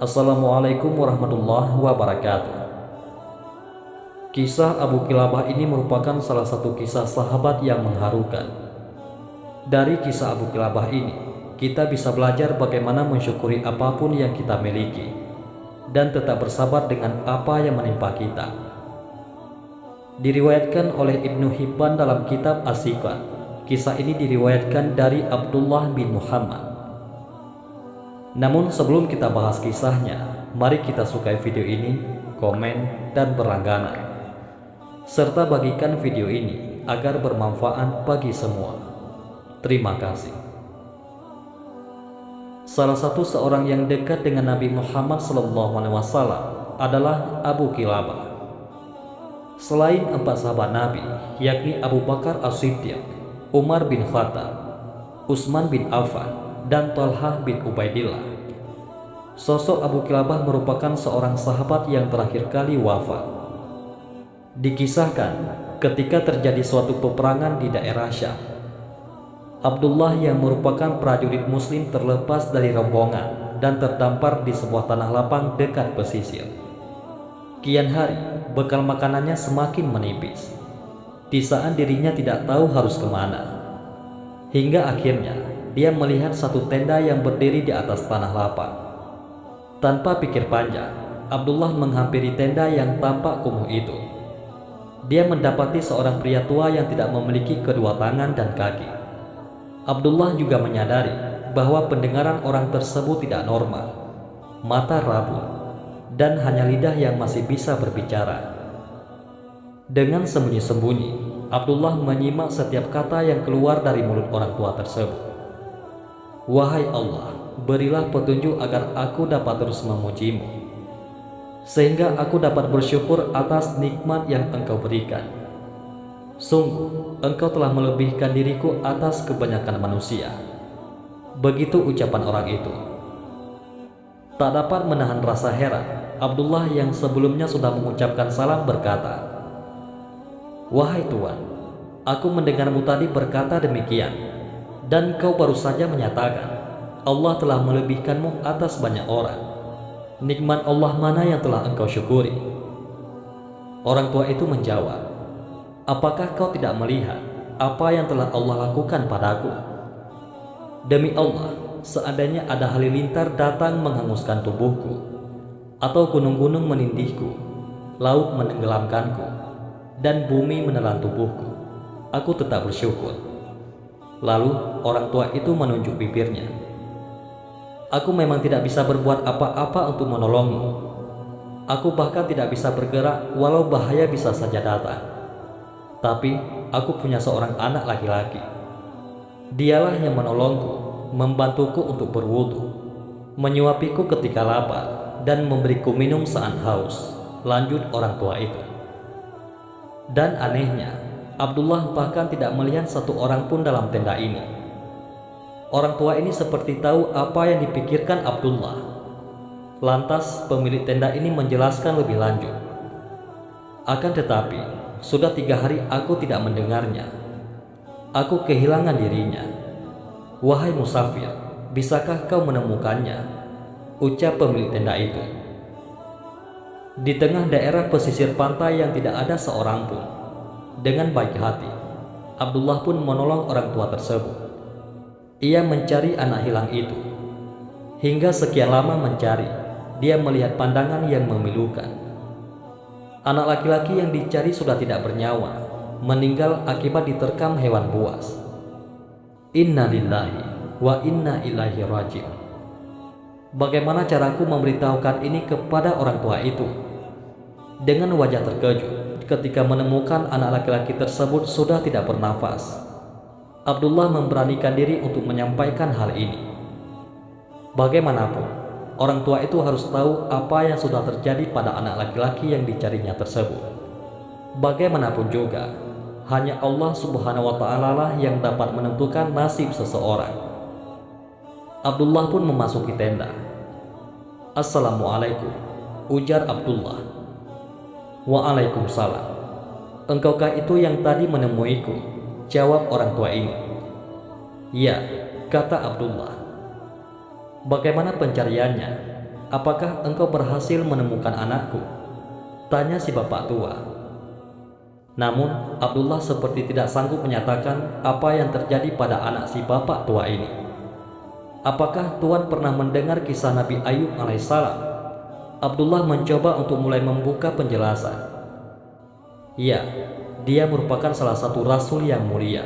Assalamualaikum warahmatullahi wabarakatuh. Kisah Abu Kilabah ini merupakan salah satu kisah sahabat yang mengharukan. Dari kisah Abu Kilabah ini, kita bisa belajar bagaimana mensyukuri apapun yang kita miliki dan tetap bersabar dengan apa yang menimpa kita. Diriwayatkan oleh Ibnu Hibban dalam kitab As-Sifat. Kisah ini diriwayatkan dari Abdullah bin Muhammad. Namun sebelum kita bahas kisahnya, mari kita sukai video ini, komen, dan berlangganan. Serta bagikan video ini agar bermanfaat bagi semua. Terima kasih. Salah satu seorang yang dekat dengan Nabi Muhammad SAW adalah Abu Kilabah. Selain 4 sahabat Nabi, yakni Abu Bakar As-Siddiq, Umar bin Khattab, Utsman bin Affan, dan Talhah bin Ubaidillah, sosok Abu Kilabah merupakan seorang sahabat yang terakhir kali wafat. Dikisahkan ketika terjadi suatu peperangan di daerah Syam, Abdullah yang merupakan prajurit muslim terlepas dari rombongan dan terdampar di sebuah tanah lapang dekat pesisir. Kian hari, bekal makanannya semakin menipis. Di saat dirinya tidak tahu harus kemana, hingga akhirnya dia melihat satu tenda yang berdiri di atas tanah lapang. Tanpa pikir panjang, Abdullah menghampiri tenda yang tampak kumuh itu. Dia mendapati seorang pria tua yang tidak memiliki kedua tangan dan kaki. Abdullah juga menyadari bahwa pendengaran orang tersebut tidak normal, mata rabun, dan hanya lidah yang masih bisa berbicara. Dengan sembunyi-sembunyi, Abdullah menyimak setiap kata yang keluar dari mulut orang tua tersebut. Wahai Allah, berilah petunjuk agar aku dapat terus memujimu, sehingga aku dapat bersyukur atas nikmat yang Engkau berikan. Sungguh, Engkau telah melebihkan diriku atas kebanyakan manusia. Begitu ucapan orang itu. Tak dapat menahan rasa heran, Abdullah yang sebelumnya sudah mengucapkan salam berkata, "Wahai Tuan, aku mendengarmu tadi berkata demikian, dan kau baru saja menyatakan Allah telah melebihkanmu atas banyak orang. Nikmat Allah mana yang telah engkau syukuri?" Orang tua itu menjawab, "Apakah kau tidak melihat apa yang telah Allah lakukan padaku? Demi Allah, seandainya ada halilintar datang menghanguskan tubuhku, atau gunung-gunung menindihku, laut menenggelamkanku, dan bumi menelan tubuhku, aku tetap bersyukur." Lalu orang tua itu menunjuk bibirnya. "Aku memang tidak bisa berbuat apa-apa untuk menolongmu. Aku bahkan tidak bisa bergerak walau bahaya bisa saja datang. Tapi aku punya seorang anak laki-laki. Dialah yang menolongku, membantuku untuk berwudu, menyuapiku ketika lapar, dan memberiku minum saat haus," lanjut orang tua itu. Dan anehnya, Abdullah bahkan tidak melihat satu orang pun dalam tenda ini. Orang tua ini seperti tahu apa yang dipikirkan Abdullah. Lantas pemilik tenda ini menjelaskan lebih lanjut, "Akan tetapi, sudah 3 hari aku tidak mendengarnya. Aku kehilangan dirinya. Wahai musafir, bisakah kau menemukannya?" ucap pemilik tenda itu. Di tengah daerah pesisir pantai yang tidak ada seorang pun, dengan baik hati, Abdullah pun menolong orang tua tersebut. Ia mencari anak hilang itu. Hingga sekian lama mencari, dia melihat pandangan yang memilukan. Anak laki-laki yang dicari sudah tidak bernyawa, meninggal akibat diterkam hewan buas. Inna lillahi wa inna ilaihi raji'un. Bagaimana caraku memberitahukan ini kepada orang tua itu? Dengan wajah terkejut ketika menemukan anak laki-laki tersebut sudah tidak bernafas, Abdullah memberanikan diri untuk menyampaikan hal ini. Bagaimanapun, orang tua itu harus tahu apa yang sudah terjadi pada anak laki-laki yang dicarinya tersebut. Bagaimanapun juga, hanya Allah Subhanahu wa Ta'ala lah yang dapat menentukan nasib seseorang. Abdullah pun memasuki tenda. "Assalamualaikum," ujar Abdullah. "Waalaikumsalam. Engkaukah itu yang tadi menemuiku?" jawab orang tua ini. "Ya," kata Abdullah. "Bagaimana pencariannya? apakah engkau berhasil menemukan anakku?" tanya si bapak tua. Namun Abdullah seperti tidak sanggup menyatakan apa yang terjadi pada anak si bapak tua ini. "Apakah Tuan pernah mendengar kisah Nabi Ayub alaihissalam?" Abdullah mencoba untuk mulai membuka penjelasan. "Ya, dia merupakan salah satu rasul yang mulia,"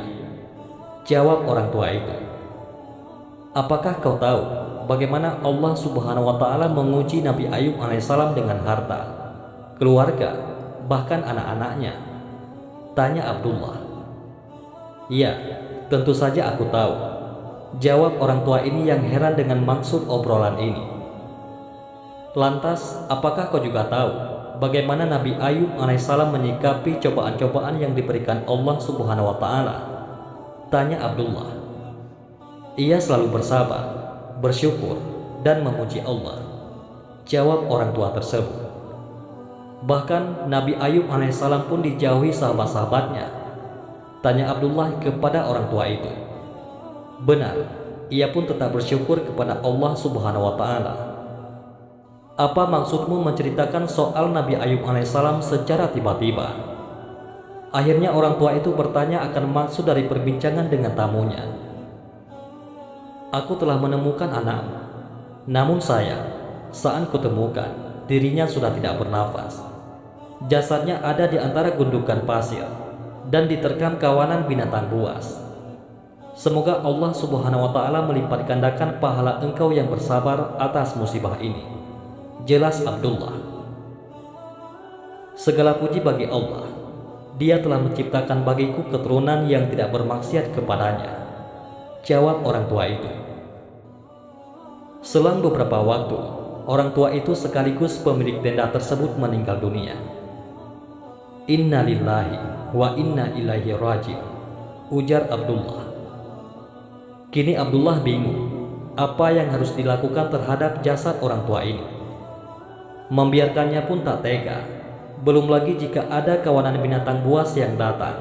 jawab orang tua itu. "Apakah kau tahu bagaimana Allah Subhanahu wa Ta'ala menguji Nabi Ayub alaihissalam dengan harta, keluarga, bahkan anak-anaknya?" tanya Abdullah. "Ya, tentu saja aku tahu," jawab orang tua ini yang heran dengan maksud obrolan ini. "Lantas, apakah kau juga tahu bagaimana Nabi Ayub alaihissalam menyikapi cobaan-cobaan yang diberikan Allah Subhanahu wa Ta'ala?" tanya Abdullah. "Ia selalu bersabar, bersyukur, dan memuji Allah," jawab orang tua tersebut. "Bahkan Nabi Ayub alaihissalam pun dijauhi sahabat-sahabatnya?" tanya Abdullah kepada orang tua itu. "Benar, ia pun tetap bersyukur kepada Allah Subhanahu wa Ta'ala." "Apa maksudmu menceritakan soal Nabi Ayub alaihissalam secara tiba-tiba?" Akhirnya orang tua itu bertanya akan maksud dari perbincangan dengan tamunya. "Aku telah menemukan anakmu, namun sayang, saat kutemukan, dirinya sudah tidak bernafas. Jasadnya ada di antara gundukan pasir dan diterkam kawanan binatang buas. Semoga Allah Subhanahu wa Ta'ala melipat gandakan pahala engkau yang bersabar atas musibah ini," jelas Abdullah. "Segala puji bagi Allah. Dia telah menciptakan bagiku keturunan yang tidak bermaksiat kepadanya," jawab orang tua itu. Selang beberapa waktu, orang tua itu sekaligus pemilik tenda tersebut meninggal dunia. "Inna lillahi wa inna ilaihi raji'un," ujar Abdullah. Kini Abdullah bingung apa yang harus dilakukan terhadap jasad orang tua ini. Membiarkannya pun tak tega, belum lagi jika ada kawanan binatang buas yang datang.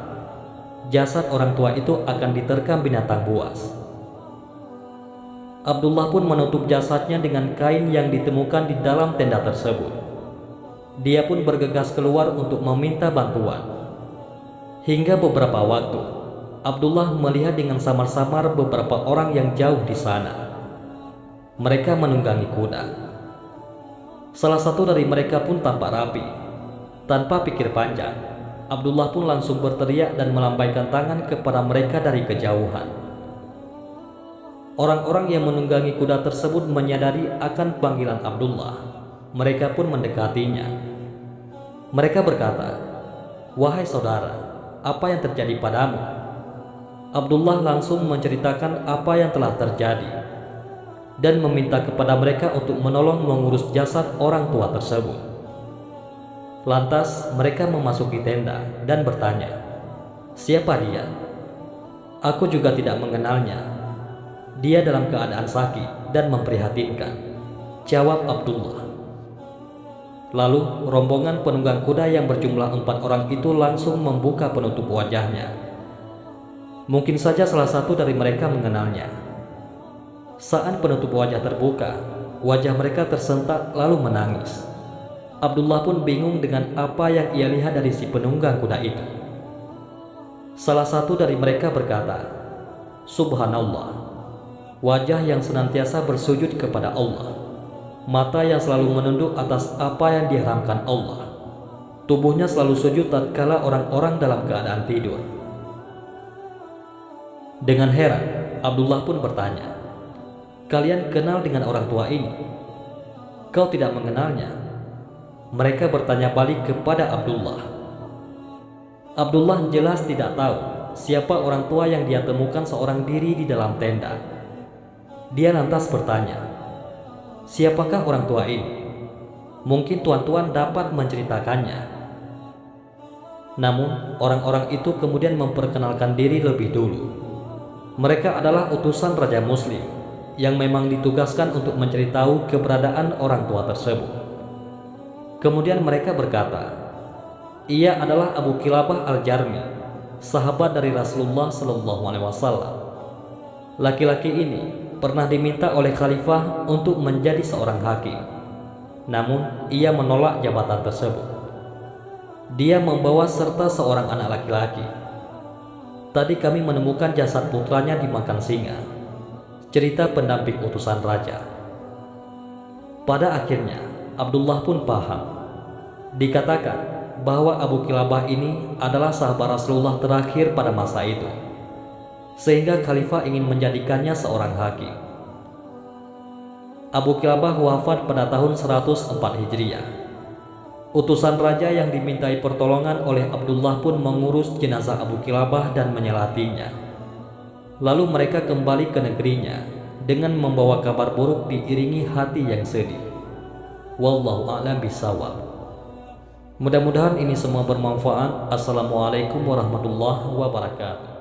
Jasad orang tua itu akan diterkam binatang buas. Abdullah pun menutup jasadnya dengan kain yang ditemukan di dalam tenda tersebut. Dia pun bergegas keluar untuk meminta bantuan. Hingga beberapa waktu, Abdullah melihat dengan samar-samar beberapa orang yang jauh di sana. Mereka menunggangi kuda. Salah satu dari mereka pun tampak rapi. Tanpa pikir panjang, Abdullah pun langsung berteriak dan melambaikan tangan kepada mereka dari kejauhan. Orang-orang yang menunggangi kuda tersebut menyadari akan panggilan Abdullah. Mereka pun mendekatinya. Mereka berkata, "Wahai saudara, apa yang terjadi padamu?" Abdullah langsung menceritakan apa yang telah terjadi dan meminta kepada mereka untuk menolong mengurus jasad orang tua tersebut. Lantas mereka memasuki tenda dan bertanya, "Siapa dia?" "Aku juga tidak mengenalnya. Dia dalam keadaan sakit dan memprihatinkan," jawab Abdullah. Lalu rombongan penunggang kuda yang berjumlah 4 orang itu langsung membuka penutup wajahnya. Mungkin saja salah satu dari mereka mengenalnya. Saat penutup wajah terbuka, wajah mereka tersentak lalu menangis. Abdullah pun bingung dengan apa yang ia lihat dari si penunggang kuda itu. Salah satu dari mereka berkata, "Subhanallah, wajah yang senantiasa bersujud kepada Allah, mata yang selalu menunduk atas apa yang diharamkan Allah, tubuhnya selalu sujud tatkala orang-orang dalam keadaan tidur." Dengan heran, Abdullah pun bertanya, "Kalian kenal dengan orang tua ini?" "Kau tidak mengenalnya?" Mereka bertanya balik kepada Abdullah. Abdullah jelas tidak tahu siapa orang tua yang dia temukan seorang diri di dalam tenda. Dia lantas bertanya, "Siapakah orang tua ini? Mungkin tuan-tuan dapat menceritakannya." Namun orang-orang itu kemudian memperkenalkan diri lebih dulu. Mereka adalah utusan Raja Muslim yang memang ditugaskan untuk mencari tahu keberadaan orang tua tersebut. Kemudian mereka berkata, "Ia adalah Abu Kilabah Al-Jarmi, sahabat dari Rasulullah SAW. Laki-laki ini pernah diminta oleh khalifah untuk menjadi seorang hakim. Namun ia menolak jabatan tersebut. Dia membawa serta seorang anak laki-laki. Tadi kami menemukan jasad putranya dimakan singa, cerita pendamping utusan raja. Pada akhirnya Abdullah pun paham. Dikatakan bahwa Abu Kilabah ini adalah sahabat Rasulullah terakhir pada masa itu, sehingga khalifah ingin menjadikannya seorang hakim. Abu Kilabah wafat pada tahun 104 Hijriah. Utusan raja yang dimintai pertolongan oleh Abdullah pun mengurus jenazah Abu Kilabah dan menyelatinya. Lalu mereka kembali ke negerinya dengan membawa kabar buruk diiringi hati yang sedih. Wallahu a'lam bishawab. Mudah-mudahan ini semua bermanfaat. Assalamualaikum warahmatullahi wabarakatuh.